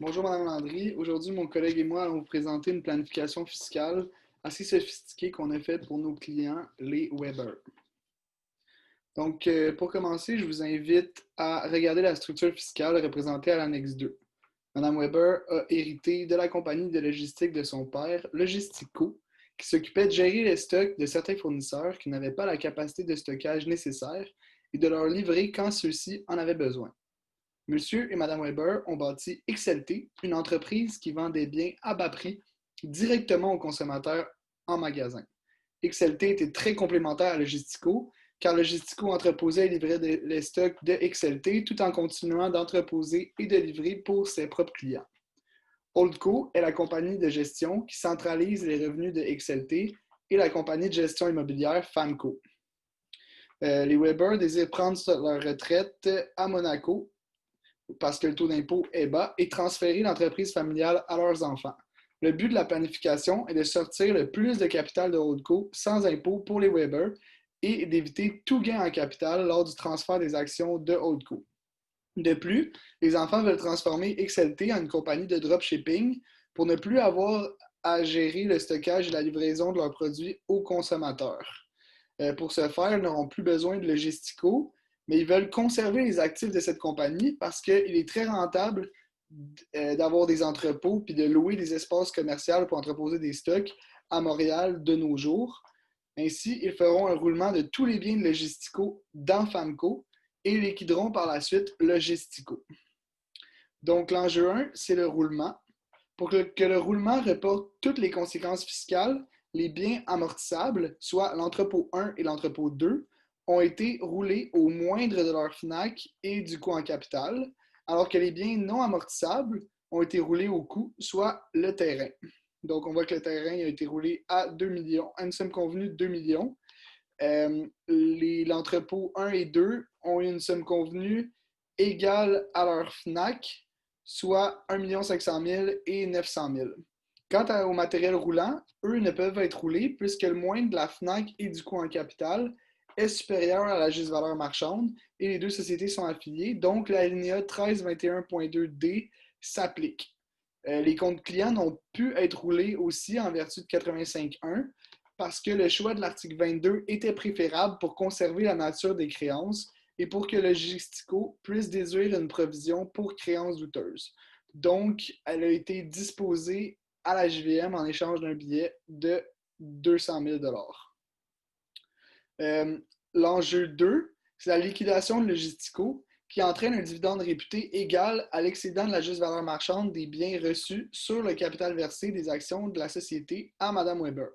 Bonjour Madame Landry. Aujourd'hui, mon collègue et moi allons vous présenter une planification fiscale assez sophistiquée qu'on a faite pour nos clients, les Weber. Pour commencer, je vous invite à regarder la structure fiscale représentée à l'annexe 2. Madame Weber a hérité de la compagnie de logistique de son père, Logistico, qui s'occupait de gérer les stocks de certains fournisseurs qui n'avaient pas la capacité de stockage nécessaire et de leur livrer quand ceux-ci en avaient besoin. Monsieur et Madame Weber ont bâti XLT, une entreprise qui vend des biens à bas prix directement aux consommateurs en magasin. XLT était très complémentaire à Logistico, car Logistico entreposait et livrait les stocks de XLT tout en continuant d'entreposer et de livrer pour ses propres clients. Holdco est la compagnie de gestion qui centralise les revenus de XLT et la compagnie de gestion immobilière Famco. Les Weber désirent prendre leur retraite à Monaco parce que le taux d'impôt est bas et transférer l'entreprise familiale à leurs enfants. Le but de la planification est de sortir le plus de capital de Holdco sans impôt pour les Weber et d'éviter tout gain en capital lors du transfert des actions de Holdco. De plus, les enfants veulent transformer XLT en une compagnie de dropshipping pour ne plus avoir à gérer le stockage et la livraison de leurs produits aux consommateurs. Pour ce faire, ils n'auront plus besoin de logistico, mais ils veulent conserver les actifs de cette compagnie parce qu'il est très rentable d'avoir des entrepôts puis de louer des espaces commerciaux pour entreposer des stocks à Montréal de nos jours. Ainsi, ils feront un roulement de tous les biens de Logistico dans Famco et liquideront par la suite Logistico. Donc, l'enjeu 1, c'est le roulement. Pour que le roulement reporte toutes les conséquences fiscales, les biens amortissables, soit l'entrepôt 1 et l'entrepôt 2, ont été roulés au moindre de leur FNAC et du coût en capital, alors que les biens non amortissables ont été roulés au coût, soit le terrain. Donc, on voit que le terrain a été roulé à 2 millions, à une somme convenue de 2 millions. L'entrepôt 1 et 2 ont eu une somme convenue égale à leur FNAC, soit 1 500 000 et 900 000. Quant au matériel roulant, eux ne peuvent être roulés puisque le moindre de la FNAC et du coût en capital est supérieur à la juste valeur marchande et les deux sociétés sont affiliées, donc l'alinéa 1321.2D s'applique. Les comptes clients n'ont pu être roulés aussi en vertu de 85.1 parce que le choix de l'article 22 était préférable pour conserver la nature des créances et pour que Logistico puisse déduire une provision pour créances douteuses. Donc, elle a été disposée à la JVM en échange d'un billet de 200 000 L'enjeu 2, c'est la liquidation de Logistico qui entraîne un dividende réputé égal à l'excédent de la juste valeur marchande des biens reçus sur le capital versé des actions de la société à Mme Weber,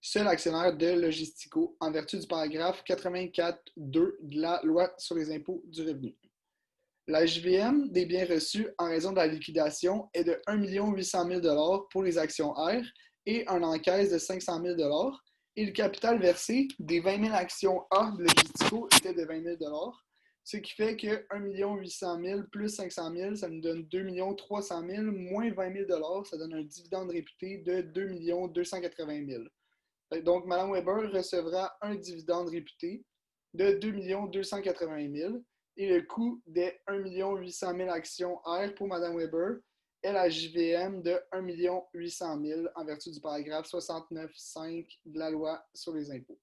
seul actionnaire de Logistico en vertu du paragraphe 84.2 de la loi sur les impôts du revenu. La JVM des biens reçus en raison de la liquidation est de 1 800 000 pour les actions R et un encaisse de 500 000 et le capital versé des 20 000 actions A de Logistico était de 20 000 ce qui fait que 1 800 000 plus 500 000, ça nous donne 2 300 000 moins 20 000 ça donne un dividende réputé de 2 280 000. Donc, Mme Weber recevra un dividende réputé de 2 280 000 et le coût des 1 800 000 actions R pour Mme Weber est la JVM de 1 800 000 en vertu du paragraphe 69.5 de la loi sur les impôts.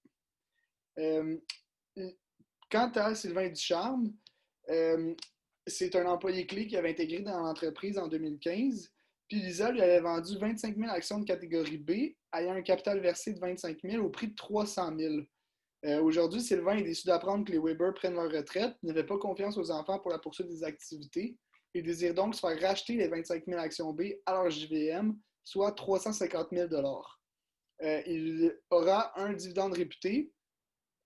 Quant à Sylvain Ducharme, c'est un employé clé qui avait intégré dans l'entreprise en 2015. Puis Lisa lui avait vendu 25 000 actions de catégorie B, ayant un capital versé de 25 000 au prix de 300 000. Aujourd'hui, Sylvain est déçu d'apprendre que les Weber prennent leur retraite, n'avait pas confiance aux enfants pour la poursuite des activités et désire donc se faire racheter les 25 000 actions B à leur JVM, soit 350 000 il aura un dividende réputé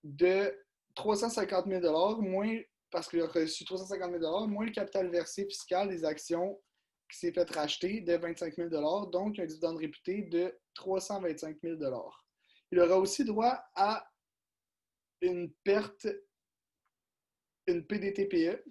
de 350 000 moins, parce qu'il a reçu 350 000 moins le capital versé fiscal des actions qui s'est fait racheter de 25 000 donc un dividende réputé de 325 000 Il aura aussi droit à une perte, une PDTPE,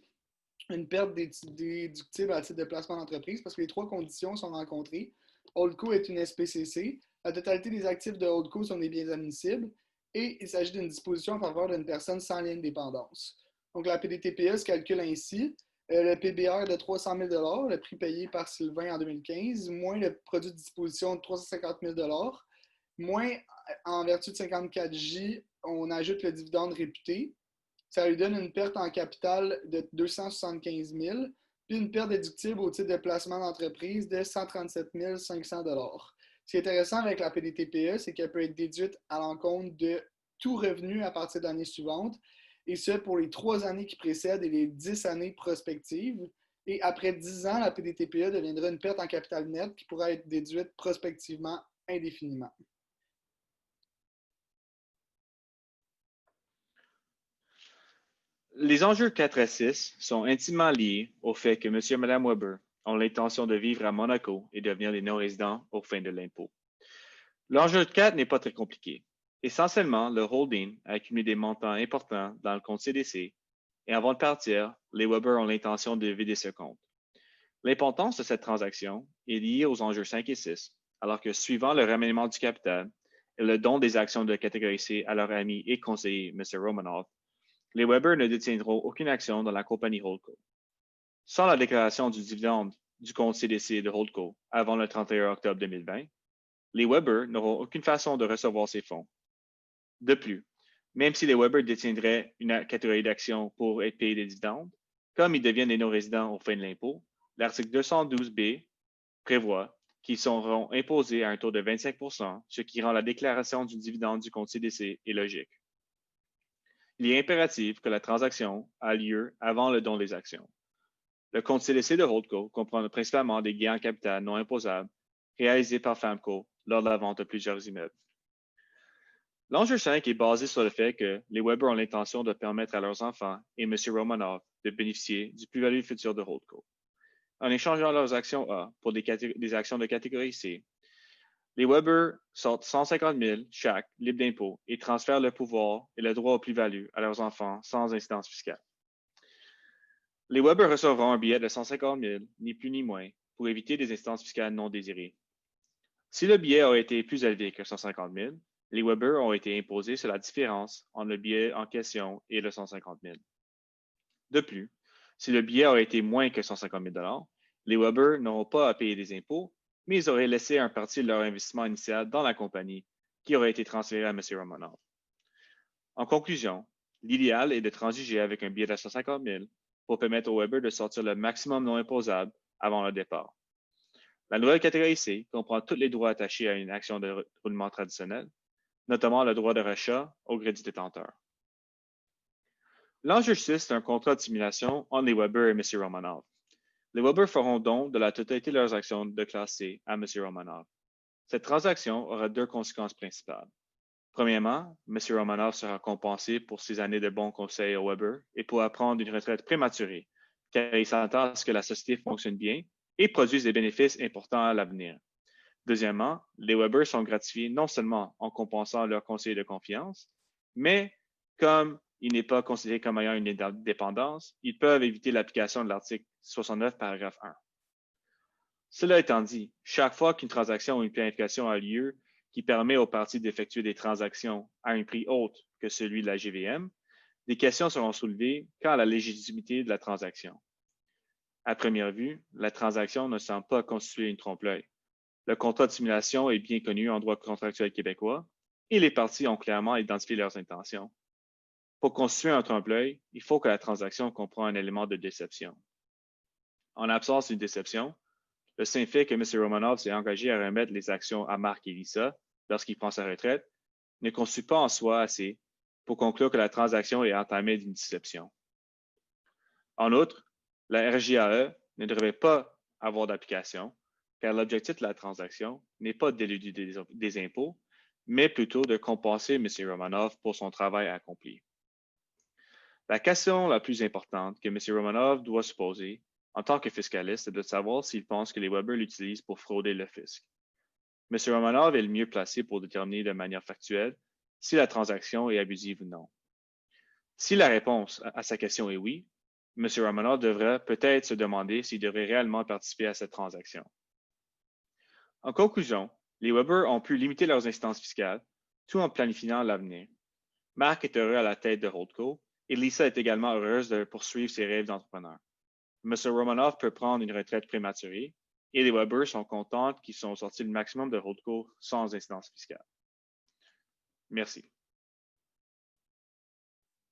une perte déductible à titre de placement d'entreprise, parce que les trois conditions sont rencontrées. Holdco est une SPCC, la totalité des actifs de Holdco sont des biens admissibles, et il s'agit d'une disposition en faveur d'une personne sans lien de dépendance. Donc la PDTPE se calcule ainsi. Le PBR de 300 000 le prix payé par Sylvain en 2015, moins le produit de disposition de 350 000 moins en vertu de 54J, on ajoute le dividende réputé. Ça lui donne une perte en capital de 275 000, puis une perte déductible au titre de placement d'entreprise de 137 500 Ce qui est intéressant avec la PDTPE, c'est qu'elle peut être déduite à l'encontre de tout revenu à partir de l'année suivante, et ce pour les 3 années qui précèdent et les 10 années prospectives. Et après 10 ans, la PDTPE deviendra une perte en capital net qui pourra être déduite prospectivement indéfiniment. Les enjeux 4 à 6 sont intimement liés au fait que M. et Mme Weber ont l'intention de vivre à Monaco et devenir des non-résidents aux fins de l'impôt. L'enjeu 4 n'est pas très compliqué. Essentiellement, le holding a accumulé des montants importants dans le compte CDC et avant de partir, les Weber ont l'intention de vider ce compte. L'importance de cette transaction est liée aux enjeux 5 et 6, alors que suivant le remaniement du capital et le don des actions de catégorie C à leur ami et conseiller M. Romanov, les Weber ne détiendront aucune action dans la compagnie Holdco. Sans la déclaration du dividende du compte CDC de Holdco avant le 31 octobre 2020, les Weber n'auront aucune façon de recevoir ces fonds. De plus, même si les Weber détiendraient une catégorie d'actions pour être payés des dividendes, comme ils deviennent des non-résidents aux fins de l'impôt, l'article 212B prévoit qu'ils seront imposés à un taux de 25 %, ce qui rend la déclaration du dividende du compte CDC illogique. Il est impératif que la transaction ait lieu avant le don des actions. Le compte CDC de Holdco comprend principalement des gains en capital non imposables réalisés par Famco lors de la vente de plusieurs immeubles. L'enjeu 5 est basé sur le fait que les Weber ont l'intention de permettre à leurs enfants et M. Romanov de bénéficier du plus-value futur de Holdco. En échangeant leurs actions A pour des actions de catégorie C, les Weber sortent 150 000 chaque libres d'impôt et transfèrent le pouvoir et le droit aux plus-values à leurs enfants sans incidence fiscale. Les Weber recevront un billet de 150 000, ni plus ni moins, pour éviter des incidences fiscales non désirées. Si le billet aurait été plus élevé que 150 000, les Weber ont été imposés sur la différence entre le billet en question et le 150 000. De plus, si le billet aurait été moins que 150 000 les Weber n'auront pas à payer des impôts, mais ils auraient laissé un parti de leur investissement initial dans la compagnie qui aurait été transféré à M. Romanov. En conclusion, l'idéal est de transiger avec un billet de 150 000 pour permettre aux Weber de sortir le maximum non imposable avant le départ. La nouvelle catégorie C comprend tous les droits attachés à une action de roulement traditionnelle, notamment le droit de rachat au gré du détenteur. L'enjeu 6 est un contrat de simulation entre les Weber et M. Romanov. Les Weber feront don de la totalité de leurs actions de classe C à M. Romanov. Cette transaction aura 2 conséquences principales. Premièrement, M. Romanov sera compensé pour ses années de bons conseils au Weber et pourra prendre une retraite prématurée, car il s'attend à ce que la société fonctionne bien et produise des bénéfices importants à l'avenir. Deuxièmement, les Weber sont gratifiés non seulement en compensant leur conseiller de confiance, mais comme il n'est pas considéré comme ayant une dépendance, ils peuvent éviter l'application de l'article 69, paragraphe 1. Cela étant dit, chaque fois qu'une transaction ou une planification a lieu qui permet aux parties d'effectuer des transactions à un prix autre que celui de la GVM, des questions seront soulevées quant à la légitimité de la transaction. À première vue, la transaction ne semble pas constituer une trompe-l'œil. Le contrat de simulation est bien connu en droit contractuel québécois et les parties ont clairement identifié leurs intentions. Pour constituer un trompe-l'œil, il faut que la transaction comprenne un élément de déception. En l'absence d'une déception, le simple fait que M. Romanov s'est engagé à remettre les actions à Marc et Lisa lorsqu'il prend sa retraite ne constitue pas en soi assez pour conclure que la transaction est entamée d'une déception. En outre, la RJAE ne devrait pas avoir d'application car l'objectif de la transaction n'est pas d'éluder des impôts, mais plutôt de compenser M. Romanov pour son travail accompli. La question la plus importante que M. Romanov doit se poser en tant que fiscaliste est de savoir s'il pense que les Weber l'utilisent pour frauder le fisc. M. Romanov est le mieux placé pour déterminer de manière factuelle si la transaction est abusive ou non. Si la réponse à sa question est oui, M. Romanov devrait peut-être se demander s'il devrait réellement participer à cette transaction. En conclusion, les Weber ont pu limiter leurs incidences fiscales tout en planifiant l'avenir. Marc est heureux à la tête de Holdco et Lisa est également heureuse de poursuivre ses rêves d'entrepreneur. M. Romanoff peut prendre une retraite prématurée et les Weber sont contents qu'ils sont sortis le maximum de Holdco sans incidence fiscale. Merci.